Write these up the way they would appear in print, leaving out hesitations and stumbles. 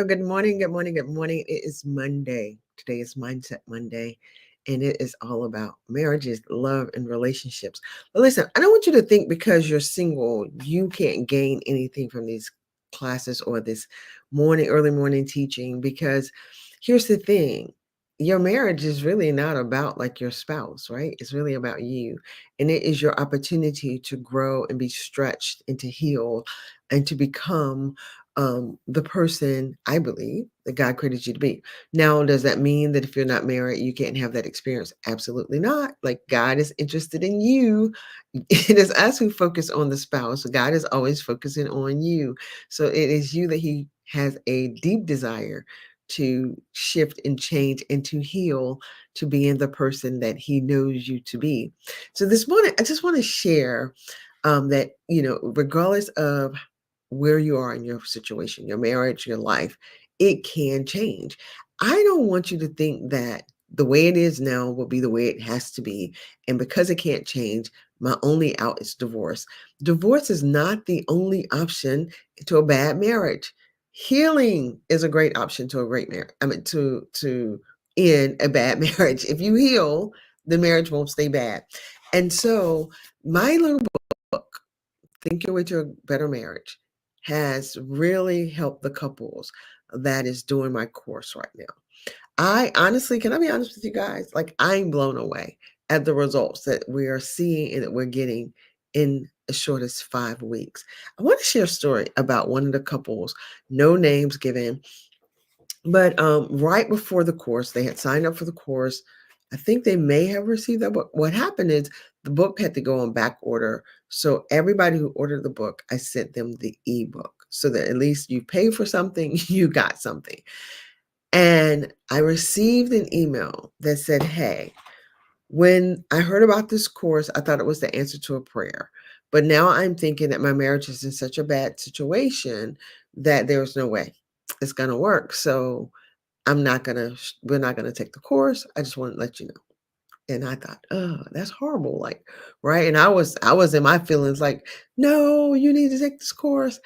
Good morning. Good morning. Good morning. It is Monday. Today is Mindset Monday, and it is all about marriages, love, and relationships. But listen, I don't want you to think because you're single, you can't gain anything from these classes or this early morning teaching, because here's the thing. Your marriage is really not about like your spouse, right? It's really about you. And it is your opportunity to grow and be stretched and to heal and to become the person I believe that God created you to be. Now, does that mean that if you're not married, you can't have that experience? Absolutely not. Like, God is interested in you. It is us who focus on the spouse. God is always focusing on you. So it is you that He has a deep desire to shift and change and to heal to being the person that He knows you to be. So this morning, I just want to share that, regardless of where you are in your situation, your marriage, your life, it can change. I don't want you to think that the way it is now will be the way it has to be. And because it can't change, my only out is divorce. Divorce is not the only option to a bad marriage. Healing is a great option to a great marriage. I mean, to end a bad marriage. If you heal, the marriage won't stay bad. And so my little book, Think Your Way to a Better Marriage, has really helped the couples that is doing my course right now. I honestly, can I be honest with you guys? Like, I'm blown away at the results that we are seeing and that we're getting in as short as 5 weeks. I want to share a story about one of the couples, no names given, but right before the course, they had signed up for the course. I think they may have received that book. What happened is the book had to go on back order. So everybody who ordered the book, I sent them the ebook so that at least you pay for something, you got something. And I received an email that said, hey, when I heard about this course, I thought it was the answer to a prayer. But now I'm thinking that my marriage is in such a bad situation that there's no way it's going to work. So we're not going to take the course. I just want to let you know. And I thought, oh, that's horrible. Like, right. And I was in my feelings like, no, you need to take this course.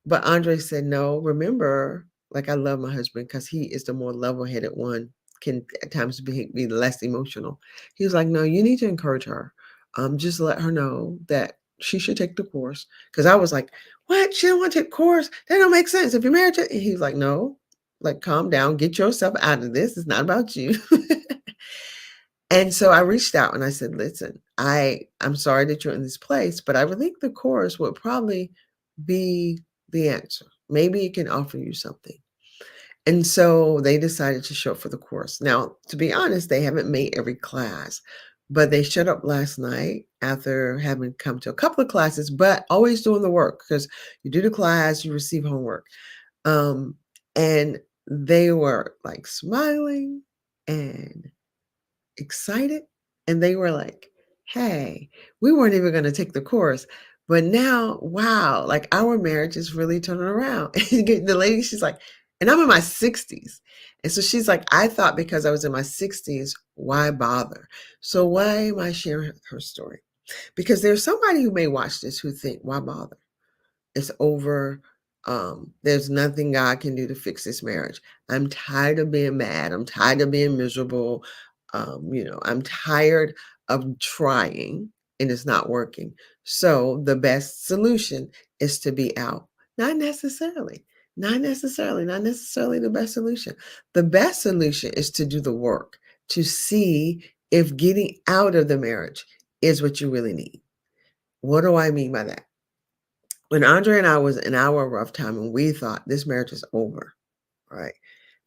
But Andre said, no, remember, like, I love my husband because he is the more level-headed one, can at times be less emotional. He was like, no, you need to encourage her. Just let her know that she should take the course. Because I was like, what? She don't want to take the course? That don't make sense. If you're married to, and he was like, no, like, calm down, get yourself out of this. It's not about you. And so I reached out and I said, listen, I'm sorry that you're in this place, but I would think the course would probably be the answer. Maybe it can offer you something. And so they decided to show up for the course. Now, to be honest, they haven't made every class, but they showed up last night after having come to a couple of classes, but always doing the work because you do the class, you receive homework. And they were like smiling and excited, and they were like, hey, we weren't even going to take the course, but now, wow, like, our marriage is really turning around. The lady, she's like, and I'm in my 60s, and so she's like, I thought because I was in my 60s, why bother? So why am I sharing her story? Because there's somebody who may watch this who think, why bother? It's over. There's nothing God can do to fix this marriage. I'm tired of being mad. I'm tired of being miserable. I'm tired of trying and it's not working. So the best solution is to be out. Not necessarily. Not necessarily. Not necessarily the best solution. The best solution is to do the work, to see if getting out of the marriage is what you really need. What do I mean by that? When Andre and I was in our rough time and we thought this marriage is over, right?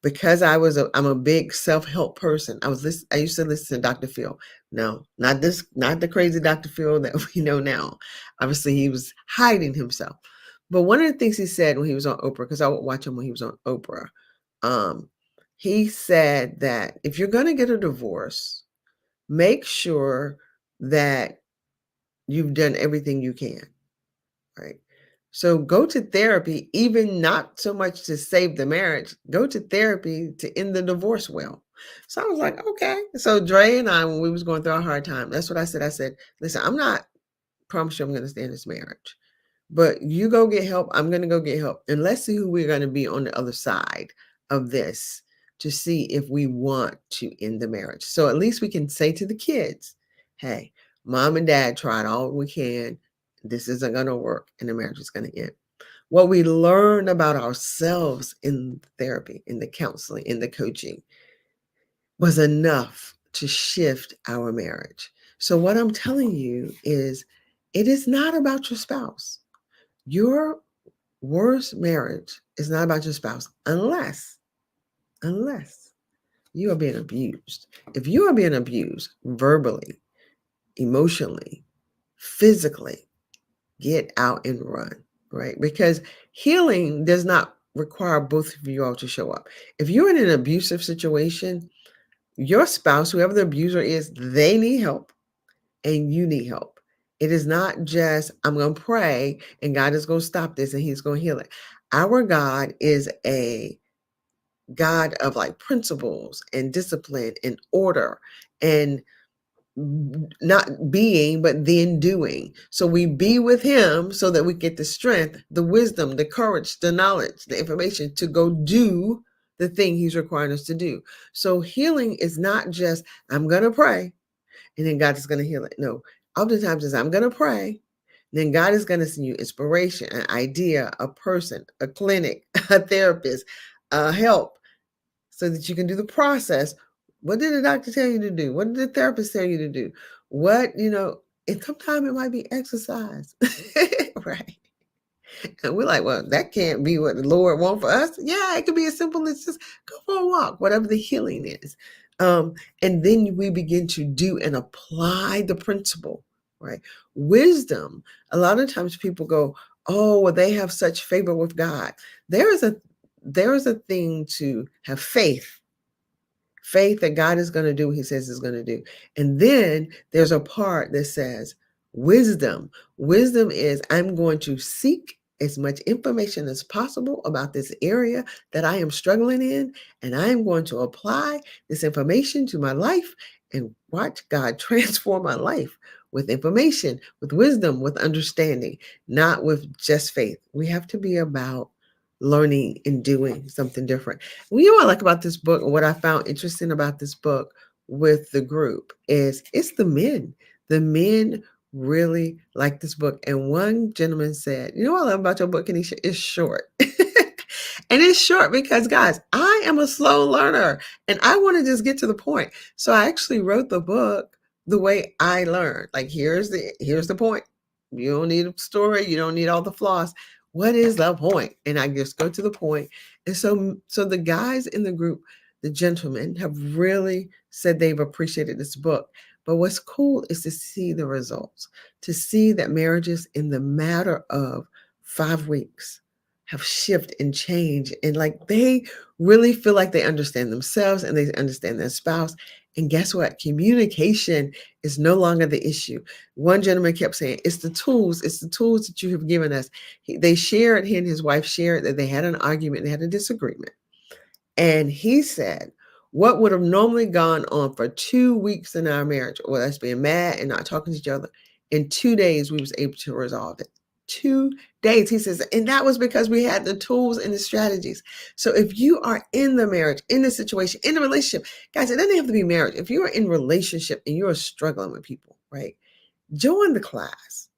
Because I'm a big self-help person. I used to listen to Dr. Phil. No, not the crazy Dr. Phil that we know now. Obviously, he was hiding himself. But one of the things he said when he was on Oprah, because I would watch him when he was on Oprah, he said that if you're going to get a divorce, make sure that you've done everything you can, right? So go to therapy, even not so much to save the marriage, go to therapy to end the divorce well. So I was like, okay. So Dre and I, when we was going through a hard time, that's what I said. I said, listen, I'm not promise you I'm going to stay in this marriage, But you go get help. I'm going to go get help. And let's see who we're going to be on the other side of this to see if we want to end the marriage. So at least we can say to the kids, hey, mom and dad tried all we can. This isn't going to work and the marriage is going to end. What we learn about ourselves in therapy, in the counseling, in the coaching was enough to shift our marriage. So what I'm telling you is it is not about your spouse. Your worst marriage is not about your spouse unless you are being abused. If you are being abused verbally, emotionally, physically, get out and run, right? Because healing does not require both of you all to show up. If you're in an abusive situation, your spouse, whoever the abuser is, they need help and you need help. It is not just, I'm going to pray and God is going to stop this and he's going to heal it. Our God is a God of like principles and discipline and order and not being, but then doing. So we be with him so that we get the strength, the wisdom, the courage, the knowledge, the information to go do the thing he's requiring us to do. So healing is not just, I'm going to pray and then God is going to heal it. No, oftentimes it's, I'm going to pray. Then God is going to send you inspiration, an idea, a person, a clinic, a therapist, help so that you can do the process. What did the doctor tell you to do? What did the therapist tell you to do? And sometimes it might be exercise, right? And we're like, well, that can't be what the Lord wants for us. Yeah, it could be as simple as just go for a walk, whatever the healing is. And then we begin to do and apply the principle, right? Wisdom. A lot of times people go, oh, well, they have such favor with God. There is a thing to have faith that God is going to do what he says he's going to do. And then there's a part that says wisdom. Wisdom is I'm going to seek as much information as possible about this area that I am struggling in, and I am going to apply this information to my life and watch God transform my life with information, with wisdom, with understanding, not with just faith. We have to be about learning and doing something different. You know what I like about this book, and what I found interesting about this book with the group is it's the men. The men really like this book. And one gentleman said, you know what I love about your book, Caneisha? It's short. And it's short because, guys, I am a slow learner and I want to just get to the point. So I actually wrote the book the way I learned. Like, here's the point. You don't need a story. You don't need all the flaws. What is the point? And I just go to the point. And so the guys in the group, the gentlemen, have really said they've appreciated this book. But what's cool is to see the results, to see that marriages in the matter of 5 weeks have shifted and changed. And like they really feel like they understand themselves and they understand their spouse. And guess what? Communication is no longer the issue. One gentleman kept saying, it's the tools that you have given us. He and his wife shared that they had an argument, they had a disagreement. And he said, what would have normally gone on for 2 weeks in our marriage, or us being mad and not talking to each other, in 2 days, we was able to resolve it. 2 days, he says, and that was because we had the tools and the strategies. So if you are in the marriage, in the situation, in the relationship, guys, it doesn't have to be marriage. If you are in relationship and you are struggling with people, right? Join the class.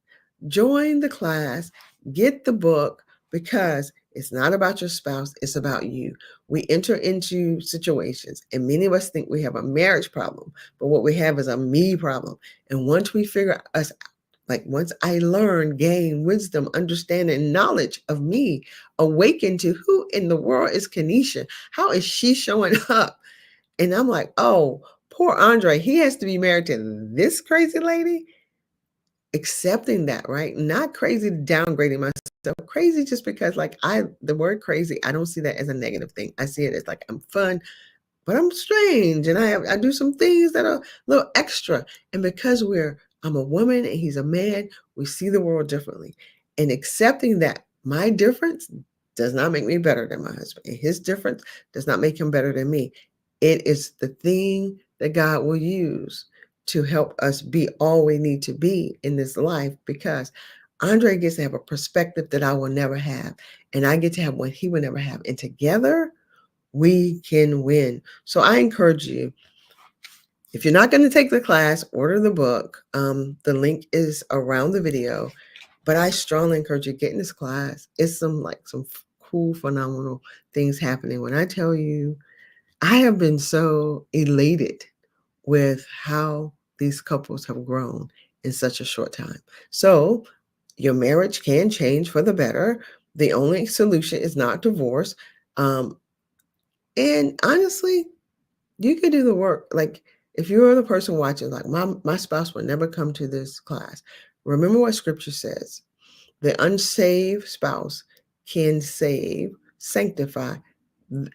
Get the book, because it's not about your spouse, it's about you. We enter into situations, and many of us think we have a marriage problem, but what we have is a me problem. And once we figure us like once I learn, gain wisdom, understanding, knowledge of me, awaken to who in the world is Caneisha? How is she showing up? And I'm like, oh, poor Andre, he has to be married to this crazy lady. Accepting that, right? Not crazy downgrading myself. Crazy just because like the word crazy, I don't see that as a negative thing. I see it as like I'm fun, but I'm strange and I do some things that are a little extra. And because I'm a woman and he's a man, we see the world differently. And accepting that my difference does not make me better than my husband, and his difference does not make him better than me. It is the thing that God will use to help us be all we need to be in this life, because Andre gets to have a perspective that I will never have, and I get to have one he will never have. And together, we can win. So I encourage you, if you're not going to take the class, order the book. The link is around the video, but I strongly encourage you to get in this class. It's some cool, phenomenal things happening. When I tell you, I have been so elated with how these couples have grown in such a short time. So your marriage can change for the better. The only solution is not divorce. Um, and honestly, you could do the work. Like if you're the person watching, like my spouse will never come to this class. Remember what scripture says. The unsaved spouse can sanctify.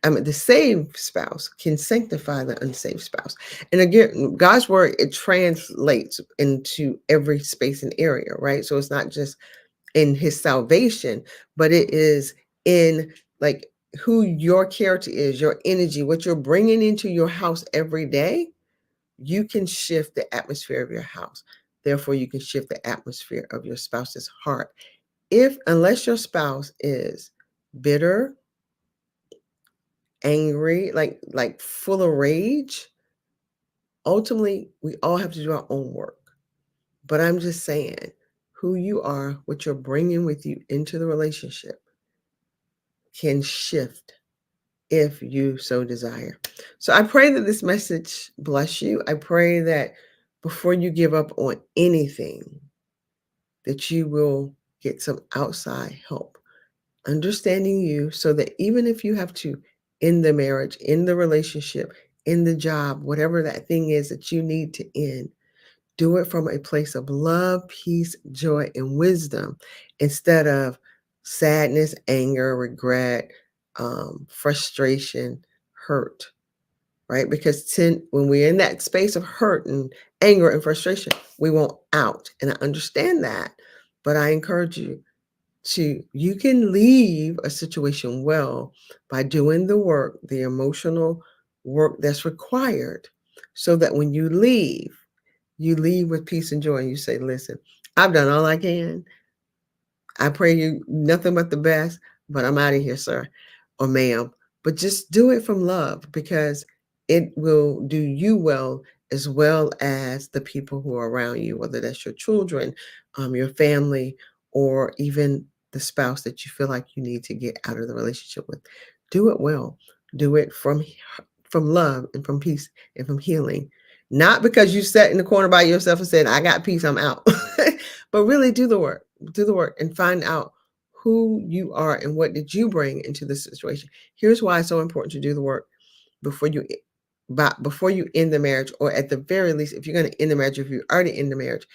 I mean, the saved spouse can sanctify the unsaved spouse. And again, God's word, it translates into every space and area, right? So it's not just in his salvation, but it is in like who your character is, your energy, what you're bringing into your house every day. You can shift the atmosphere of your house. Therefore, you can shift the atmosphere of your spouse's heart. Unless your spouse is bitter, angry, like full of rage, ultimately we all have to do our own work. But I'm just saying, who you are, what you're bringing with you into the relationship can shift if you so desire. So I pray that this message bless you. I pray that before you give up on anything, that you will get some outside help, understanding you so that even if you have to end the marriage, end the relationship, end the job, whatever that thing is that you need to end, do it from a place of love, peace, joy, and wisdom instead of sadness, anger, regret, frustration, hurt, right? Because when we're in that space of hurt and anger and frustration, we want out. And I understand that, but I encourage you you can leave a situation well by doing the work, the emotional work that's required, so that when you leave with peace and joy and you say, listen, I've done all I can. I pray you nothing but the best, but I'm out of here, sir or ma'am. But just do it from love because it will do you well as the people who are around you, whether that's your children, your family, or even the spouse that you feel like you need to get out of the relationship with. Do it well. Do it from love and from peace and from healing. Not because you sat in the corner by yourself and said, I got peace, I'm out. But really do the work. Do the work and find out who you are and what did you bring into this situation. Here's why it's so important to do the work before you before you end the marriage, or at the very least, if you're going to end the marriage, if you already in the marriage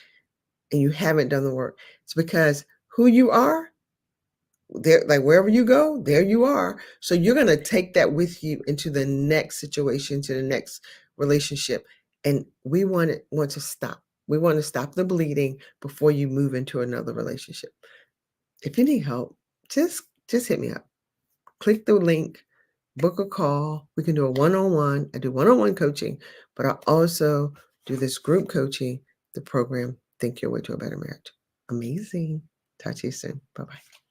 and you haven't done the work, it's because who you are there, like wherever you go, there you are. So you're going to take that with you into the next situation, to the next relationship. And want to stop. We want to stop the bleeding before you move into another relationship. If you need help, just hit me up. Click the link, book a call. We can do a one-on-one. I do one-on-one coaching, but I also do this group coaching, the program Think Your Way to a Better Marriage. Amazing. Talk to you soon. Bye-bye.